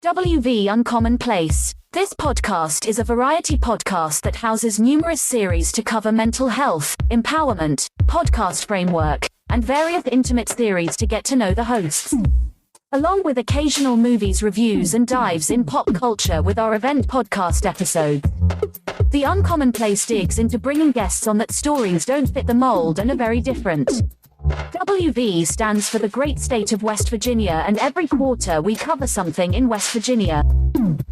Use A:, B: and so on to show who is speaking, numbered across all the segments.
A: WV Uncommon Place. This podcast is a variety podcast that houses numerous series to cover mental health, empowerment, podcast framework, and various intimate theories to get to know the hosts. Along with occasional movies reviews and dives in pop culture with our event podcast episodes. The Uncommon Place digs into bringing guests on that stories don't fit the mold and are very different. WV stands for the great state of West Virginia, and every quarter we cover something in West Virginia.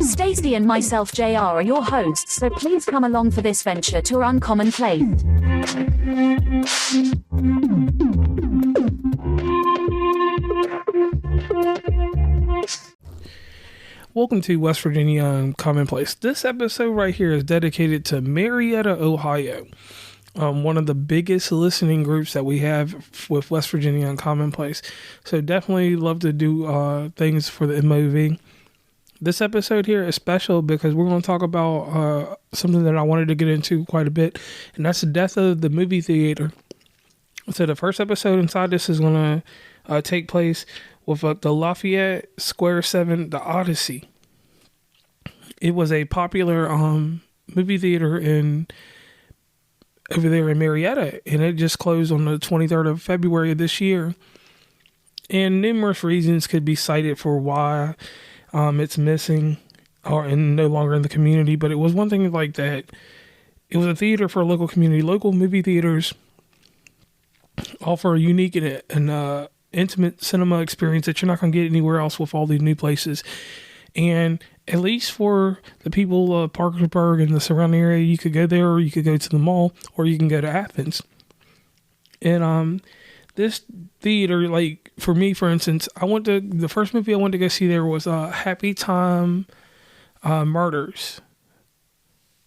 A: Stacey and myself, JR, are your hosts, so please come along for this venture to our Uncommon Place.
B: Welcome to West Virginia Uncommon Place. This episode right here is dedicated to Marietta, Ohio. One of the biggest listening groups that we have with West Virginia Uncommon Place. So definitely love to do things for the MOV. This episode here is special because we're going to talk about something that I wanted to get into quite a bit, and that's the death of the movie theater. So the first episode inside this is going to take place with the Lafayette Square 7, the Odyssey. It was a popular movie theater over there in Marietta, and it just closed on the 23rd of February of this year. And numerous reasons could be cited for why it's missing and no longer in the community. But it was one thing like that. It was a theater for a local community. Local movie theaters offer a unique and intimate cinema experience that you're not going to get anywhere else with all these new places. And at least for the people of Parkersburg and the surrounding area, you could go there, or you could go to the mall, or you can go to Athens. And this theater, like for me, for instance, the first movie I went to go see there was Happy Time Murders.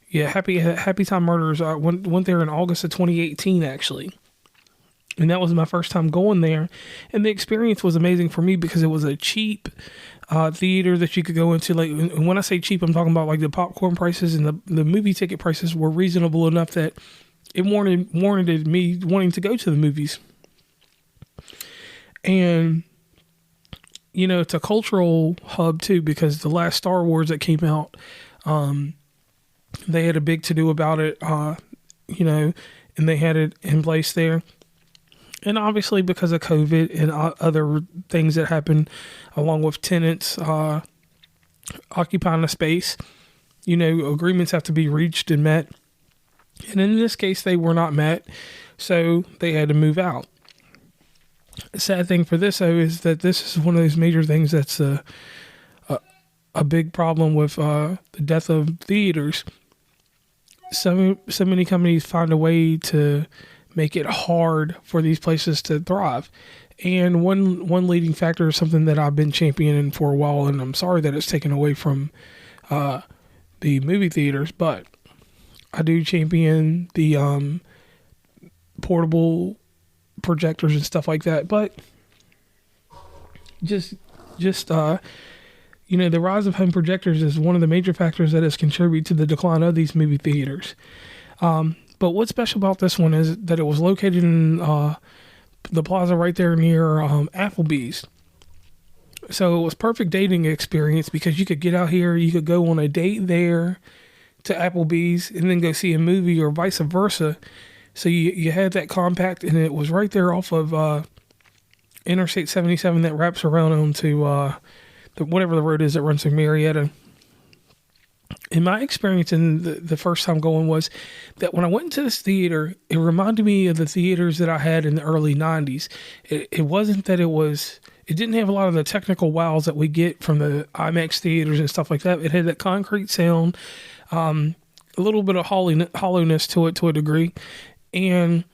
B: Yeah, Happy Time Murders. I went there in August of 2018, actually. And that was my first time going there. And the experience was amazing for me because it was a cheap theater that you could go into. Like, and when I say cheap, I'm talking about like the popcorn prices and the movie ticket prices were reasonable enough that it warranted me wanting to go to the movies. And, you know, it's a cultural hub too, because the last Star Wars that came out, they had a big to-do about it, you know, and they had it in place there. And obviously because of COVID and other things that happened along with tenants occupying the space, you know, agreements have to be reached and met. And in this case, they were not met, so they had to move out. The sad thing for this, though, is that this is one of those major things that's a big problem with the death of theaters. So many companies find a way to make it hard for these places to thrive. And one leading factor is something that I've been championing for a while, and I'm sorry that it's taken away from the movie theaters, but I do champion the portable projectors and stuff like that. But just you know, the rise of home projectors is one of the major factors that has contributed to the decline of these movie theaters. But what's special about this one is that it was located in the plaza right there near Applebee's. So it was perfect dating experience because you could get out here, you could go on a date there to Applebee's and then go see a movie, or vice versa. So you had that compact, and it was right there off of Interstate 77 that wraps around onto whatever the road is that runs through Marietta. In my experience in the first time going was that when I went into this theater, it reminded me of the theaters that I had in the early 90s. It wasn't that it didn't have a lot of the technical wows that we get from the IMAX theaters and stuff like that. It had that concrete sound, a little bit of hollowness to it to a degree. And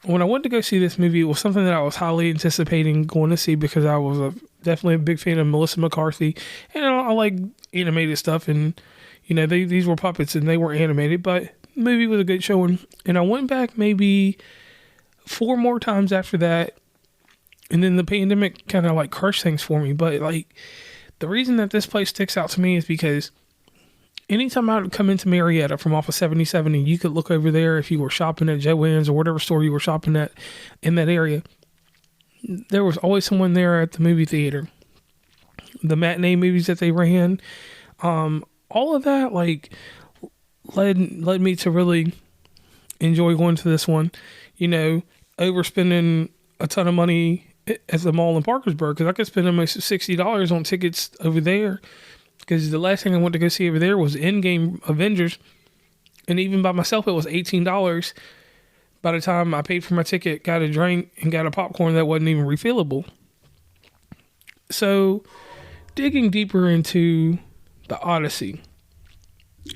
B: when I went to go see this movie, it was something that I was highly anticipating going to see because I was definitely a big fan of Melissa McCarthy, and I like animated stuff, and you know, these were puppets and they were animated, but the movie was a good showing. And I went back maybe 4 more times after that, and then the pandemic kind of like crushed things for me. But like, the reason that this place sticks out to me is because anytime I would come into Marietta from off of 77, and you could look over there if you were shopping at Joann's or whatever store you were shopping at in that area, there was always someone there at the movie theater. the matinee movies that they ran. All of that like led me to really enjoy going to this one. You know, overspending a ton of money at the mall in Parkersburg, because I could spend almost $60 on tickets over there, because the last thing I went to go see over there was Endgame Avengers, and even by myself it was $18 by the time I paid for my ticket, got a drink, and got a popcorn that wasn't even refillable. So digging deeper into the Odyssey,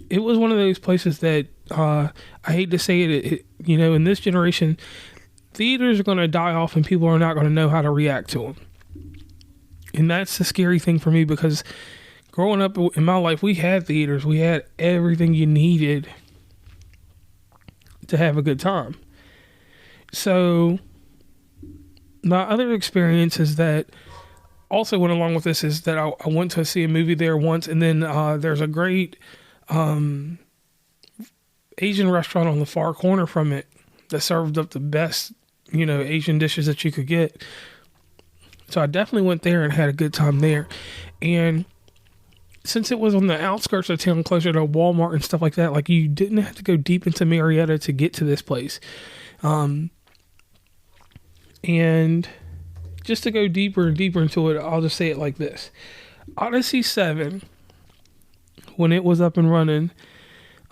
B: it was one of those places that I hate to say it, you know, in this generation, theaters are going to die off and people are not going to know how to react to them. And that's the scary thing for me, because growing up in my life, we had theaters. We had everything you needed to have a good time. So my other experience is that also went along with this is that I went to see a movie there once, and then there's a great Asian restaurant on the far corner from it that served up the best, you know, Asian dishes that you could get. So I definitely went there and had a good time there. And since it was on the outskirts of town, closer to Walmart and stuff like that, like you didn't have to go deep into Marietta to get to this place. And just to go deeper and deeper into it, I'll just say it like this. Odyssey 7, when it was up and running,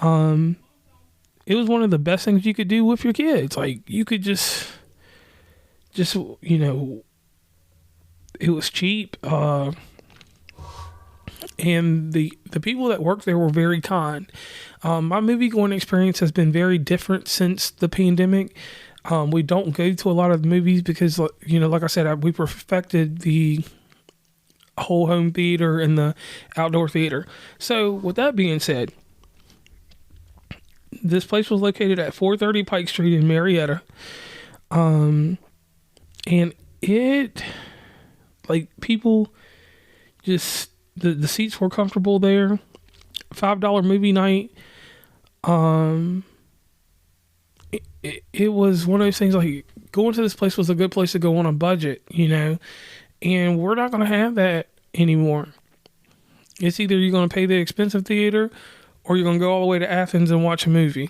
B: it was one of the best things you could do with your kids. Like, you could just, you know, it was cheap. And the people that worked there were very kind. My movie going experience has been very different since the pandemic. We don't go to a lot of movies because, you know, like I said, we perfected the whole home theater and the outdoor theater. So with that being said, this place was located at 430 Pike Street in Marietta. And it, like, people just, the seats were comfortable there. $5 movie night. It was one of those things, like, going to this place was a good place to go on a budget, you know, and we're not going to have that anymore. It's either you're going to pay the expensive theater, or you're going to go all the way to Athens and watch a movie,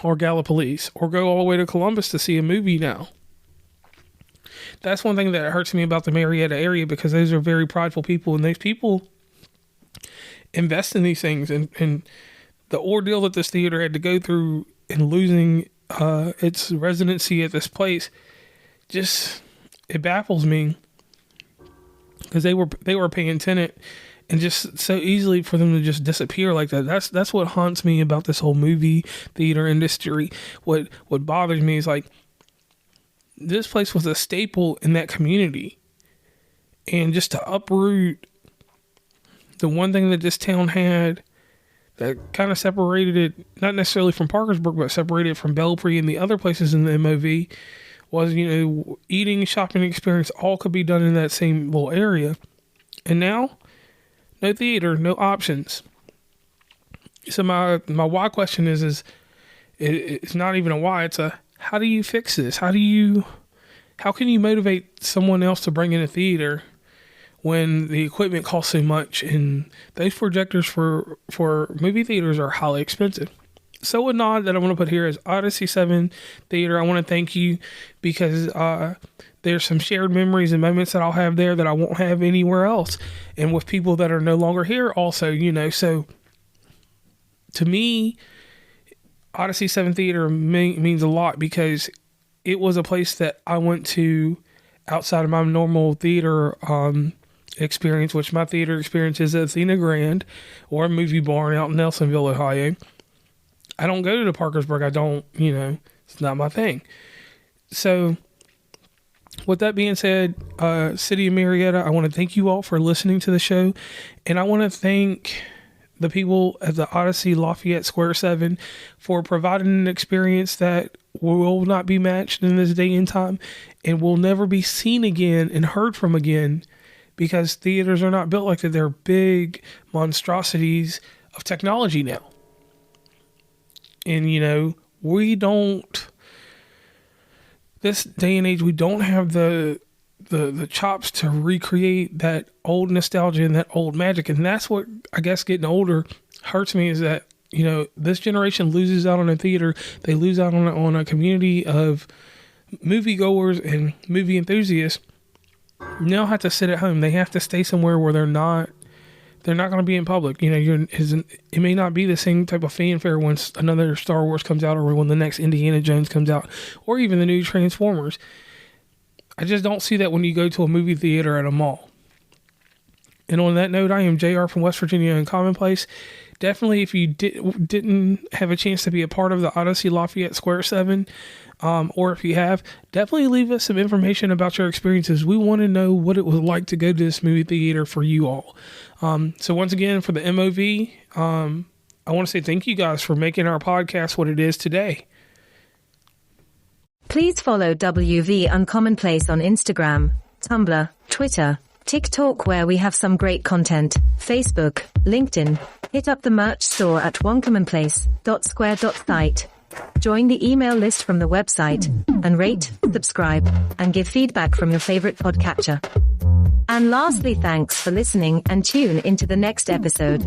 B: or Gallipolis, or go all the way to Columbus to see a movie now. That's one thing that hurts me about the Marietta area, because those are very prideful people, and those people invest in these things, and the ordeal that this theater had to go through in losing its residency at this place, just, it baffles me, because they were paying tenant, and just so easily for them to just disappear like that. That's what haunts me about this whole movie theater industry. What bothers me is, like, this place was a staple in that community, and just to uproot the one thing that this town had that kind of separated it, not necessarily from Parkersburg, but separated it from Belpre and the other places in the MOV, was, you know, eating, shopping experience, all could be done in that same little area. And now, no theater, no options. So my why question is it's not even a why, it's a, how do you fix this? How can you motivate someone else to bring in a theater when the equipment costs so much, and those projectors for movie theaters are highly expensive? So a nod that I want to put here is Odyssey 7 Theater. I want to thank you, because there's some shared memories and moments that I'll have there that I won't have anywhere else, and with people that are no longer here also, you know. So to me, Odyssey 7 Theater means a lot, because it was a place that I went to outside of my normal theater experience, which my theater experience is at Athena Grand or a Movie Barn out in Nelsonville, Ohio. I don't go to the Parkersburg. I don't, you know, it's not my thing. So with that being said, City of Marietta, I want to thank you all for listening to the show. And I want to thank the people at the Odyssey Lafayette Square 7 for providing an experience that will not be matched in this day and time, and will never be seen again and heard from again, because theaters are not built like that. They're big monstrosities of technology now. And, you know, this day and age, we don't have the the chops to recreate that old nostalgia and that old magic. And that's what, I guess, getting older hurts me, is that, this generation loses out on a theater. They lose out on a community of moviegoers and movie enthusiasts. Now have to sit at home. They have to stay somewhere where they're not going to be in public. It may not be the same type of fanfare once another Star Wars comes out, or when the next Indiana Jones comes out, or even the new Transformers. I just don't see that when you go to a movie theater at a mall. And on that note, I am JR from West Virginia and Commonplace. Definitely, if you didn't have a chance to be a part of the Odyssey Lafayette Square 7, or if you have, definitely leave us some information about your experiences. We want to know what it was like to go to this movie theater for you all. So once again, for the MOV, I want to say thank you guys for making our podcast what it is today.
C: Please follow WV Uncommonplace on Instagram, Tumblr, Twitter, TikTok, where we have some great content, Facebook, LinkedIn. Hit up the merch store at onecommonplace.square.site. Join the email list from the website, and rate, subscribe, and give feedback from your favorite podcatcher. And lastly, thanks for listening, and tune into the next episode.